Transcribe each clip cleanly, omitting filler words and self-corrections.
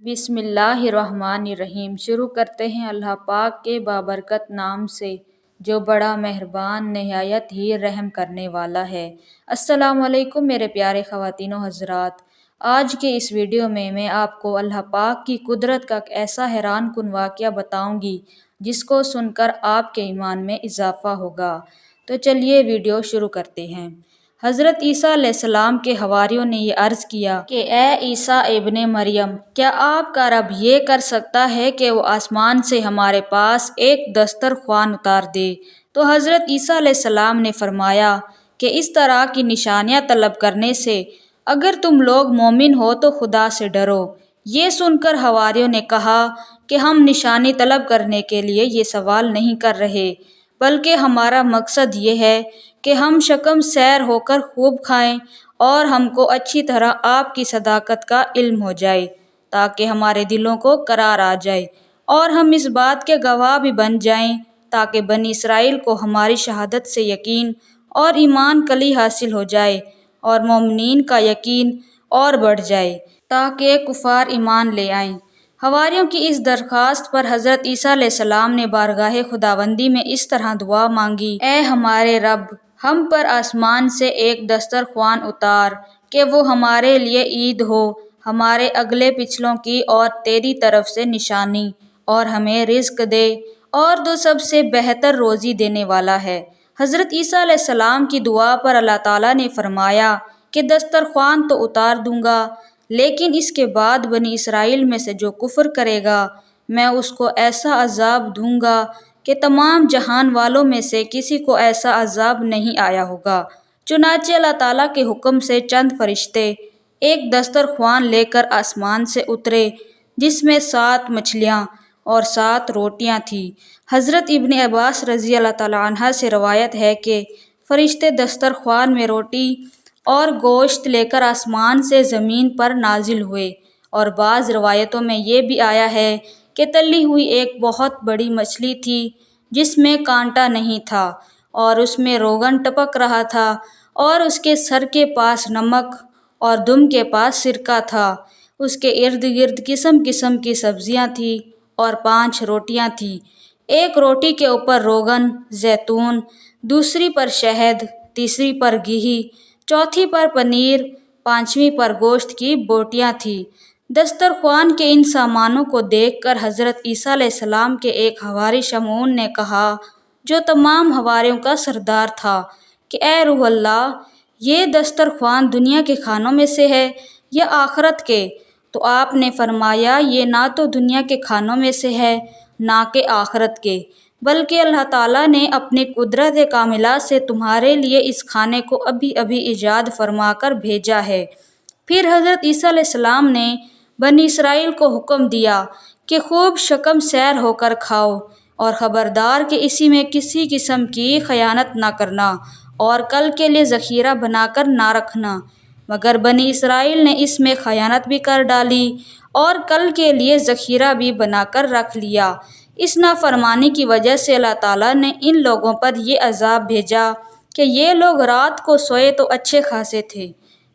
بسم اللہ الرحمن الرحیم۔ شروع کرتے ہیں اللہ پاک کے بابرکت نام سے جو بڑا مہربان نہایت ہی رحم کرنے والا ہے۔ السلام علیکم میرے پیارے خواتین و حضرات۔ آج کے اس ویڈیو میں آپ کو اللہ پاک کی قدرت کا ایک ایسا حیران کن واقعہ بتاؤں گی جس کو سن کر آپ کے ایمان میں اضافہ ہوگا۔ تو چلیے ویڈیو شروع کرتے ہیں۔ حضرت عیسیٰ علیہ السلام کے حواریوں نے یہ عرض کیا کہ اے عیسیٰ ابن مریم، کیا آپ کا رب یہ کر سکتا ہے کہ وہ آسمان سے ہمارے پاس ایک دسترخوان اتار دے؟ تو حضرت عیسیٰ علیہ السلام نے فرمایا کہ اس طرح کی نشانیاں طلب کرنے سے اگر تم لوگ مومن ہو تو خدا سے ڈرو۔ یہ سن کر حواریوں نے کہا کہ ہم نشانی طلب کرنے کے لیے یہ سوال نہیں کر رہے، بلکہ ہمارا مقصد یہ ہے کہ ہم شکم سیر ہو کر خوب کھائیں اور ہم کو اچھی طرح آپ کی صداقت کا علم ہو جائے تاکہ ہمارے دلوں کو قرار آ جائے اور ہم اس بات کے گواہ بھی بن جائیں تاکہ بنی اسرائیل کو ہماری شہادت سے یقین اور ایمان کلی حاصل ہو جائے اور مومنین کا یقین اور بڑھ جائے تاکہ کفار ایمان لے آئیں۔ حواریوں کی اس درخواست پر حضرت عیسیٰ علیہ السلام نے بارگاہ خداوندی میں اس طرح دعا مانگی، اے ہمارے رب، ہم پر آسمان سے ایک دسترخوان اتار کہ وہ ہمارے لیے عید ہو، ہمارے اگلے پچھلوں کی اور تیری طرف سے نشانی، اور ہمیں رزق دے اور تو سب سے بہتر روزی دینے والا ہے۔ حضرت عیسیٰ علیہ السلام کی دعا پر اللہ تعالیٰ نے فرمایا کہ دسترخوان تو اتار دوں گا، لیکن اس کے بعد بنی اسرائیل میں سے جو کفر کرے گا میں اس کو ایسا عذاب دوں گا کہ تمام جہان والوں میں سے کسی کو ایسا عذاب نہیں آیا ہوگا۔ چنانچہ اللہ تعالیٰ کے حکم سے چند فرشتے ایک دسترخوان لے کر آسمان سے اترے جس میں 7 مچھلیاں اور 7 روٹیاں تھیں۔ حضرت ابن عباس رضی اللہ تعالیٰ عنہ سے روایت ہے کہ فرشتے دسترخوان میں روٹی اور گوشت لے کر آسمان سے زمین پر نازل ہوئے، اور بعض روایتوں میں یہ بھی آیا ہے کہ تلی ہوئی ایک بہت بڑی مچھلی تھی جس میں کانٹا نہیں تھا اور اس میں روغن ٹپک رہا تھا، اور اس کے سر کے پاس نمک اور دم کے پاس سرکہ تھا۔ اس کے ارد گرد قسم قسم کی سبزیاں تھیں اور 5 روٹیاں تھیں، ایک روٹی کے اوپر روغن زیتون، دوسری پر شہد، تیسری پر گھی، چوتھی پر پنیر، 5ویں پر گوشت کی بوٹیاں تھیں۔ دسترخوان کے ان سامانوں کو دیکھ کر حضرت عیسیٰ علیہ السلام کے ایک حواری شمعون نے کہا جو تمام حواریوں کا سردار تھا کہ اے روح اللہ، یہ دسترخوان دنیا کے کھانوں میں سے ہے یا آخرت کے؟ تو آپ نے فرمایا یہ نہ تو دنیا کے کھانوں میں سے ہے نہ کہ آخرت کے، بلکہ اللہ تعالیٰ نے اپنی قدرت کاملہ سے تمہارے لیے اس کھانے کو ابھی ابھی ایجاد فرما کر بھیجا ہے۔ پھر حضرت عیسیٰ علیہ السلام نے بنی اسرائیل کو حکم دیا کہ خوب شکم سیر ہو کر کھاؤ اور خبردار کہ اسی میں کسی قسم کی خیانت نہ کرنا اور کل کے لیے ذخیرہ بنا کر نہ رکھنا، مگر بنی اسرائیل نے اس میں خیانت بھی کر ڈالی اور کل کے لیے ذخیرہ بھی بنا کر رکھ لیا۔ اس نافرمانی کی وجہ سے اللہ تعالیٰ نے ان لوگوں پر یہ عذاب بھیجا کہ یہ لوگ رات کو سوئے تو اچھے خاصے تھے،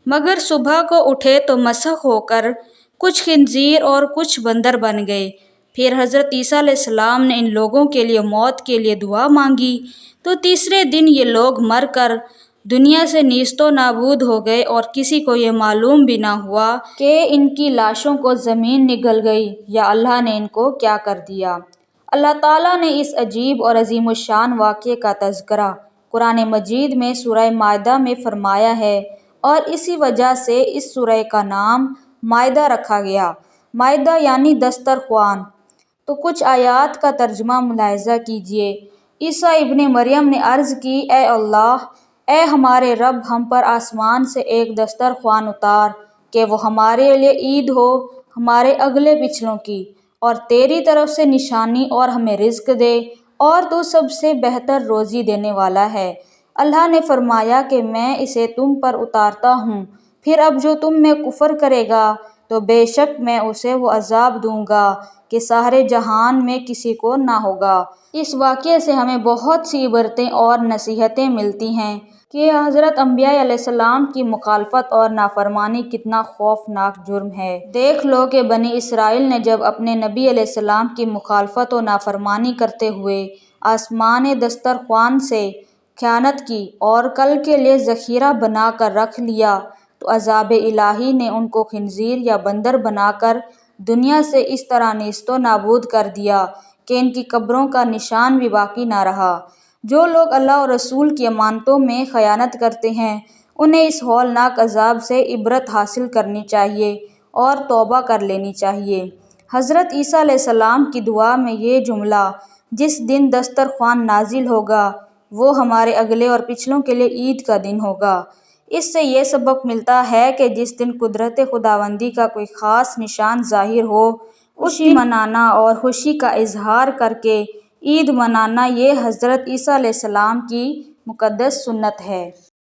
مگر صبح کو اٹھے تو مسخ ہو کر کچھ خنزیر اور کچھ بندر بن گئے۔ پھر حضرت عیسیٰ علیہ السلام نے ان لوگوں کے لیے موت کے لیے دعا مانگی تو تیسرے دن یہ لوگ مر کر دنیا سے نیست و نابود ہو گئے اور کسی کو یہ معلوم بھی نہ ہوا کہ ان کی لاشوں کو زمین نگل گئی یا اللہ نے ان کو کیا کر دیا۔ اللہ تعالیٰ نے اس عجیب اور عظیم الشان واقعے کا تذکرہ قرآن مجید میں سورہ مائدہ میں فرمایا ہے اور اسی وجہ سے اس سورہ کا نام مائدہ رکھا گیا۔ مائدہ یعنی دسترخوان۔ تو کچھ آیات کا ترجمہ ملاحظہ کیجیے۔ عیسیٰ ابن مریم نے عرض کی، اے اللہ، اے ہمارے رب، ہم پر آسمان سے ایک دسترخوان اتار کہ وہ ہمارے لیے عید ہو، ہمارے اگلے پچھلوں کی، اور تیری طرف سے نشانی، اور ہمیں رزق دے اور تو سب سے بہتر روزی دینے والا ہے۔ اللہ نے فرمایا کہ میں اسے تم پر اتارتا ہوں، پھر اب جو تم میں کفر کرے گا تو بے شک میں اسے وہ عذاب دوں گا کہ سارے جہان میں کسی کو نہ ہوگا۔ اس واقعے سے ہمیں بہت سی عبرتیں اور نصیحتیں ملتی ہیں۔ کہ حضرت انبیاء علیہ السلام کی مخالفت اور نافرمانی کتنا خوفناک جرم ہے۔ دیکھ لو کہ بنی اسرائیل نے جب اپنے نبی علیہ السلام کی مخالفت و نافرمانی کرتے ہوئے آسمانِ دسترخوان سے خیانت کی اور کل کے لیے ذخیرہ بنا کر رکھ لیا تو عذاب الہی نے ان کو خنزیر یا بندر بنا کر دنیا سے اس طرح نیست و نابود کر دیا کہ ان کی قبروں کا نشان بھی باقی نہ رہا۔ جو لوگ اللہ اور رسول کی امانتوں میں خیانت کرتے ہیں انہیں اس ہولناک عذاب سے عبرت حاصل کرنی چاہیے اور توبہ کر لینی چاہیے۔ حضرت عیسیٰ علیہ السلام کی دعا میں یہ جملہ جس دن دسترخوان نازل ہوگا وہ ہمارے اگلے اور پچھلوں کے لیے عید کا دن ہوگا۔ اس سے یہ سبق ملتا ہے کہ جس دن قدرت خداوندی کا کوئی خاص نشان ظاہر ہو اس دن منانا اور خوشی کا اظہار کر کے عید منانا یہ حضرت عیسیٰ علیہ السلام کی مقدس سنت ہے۔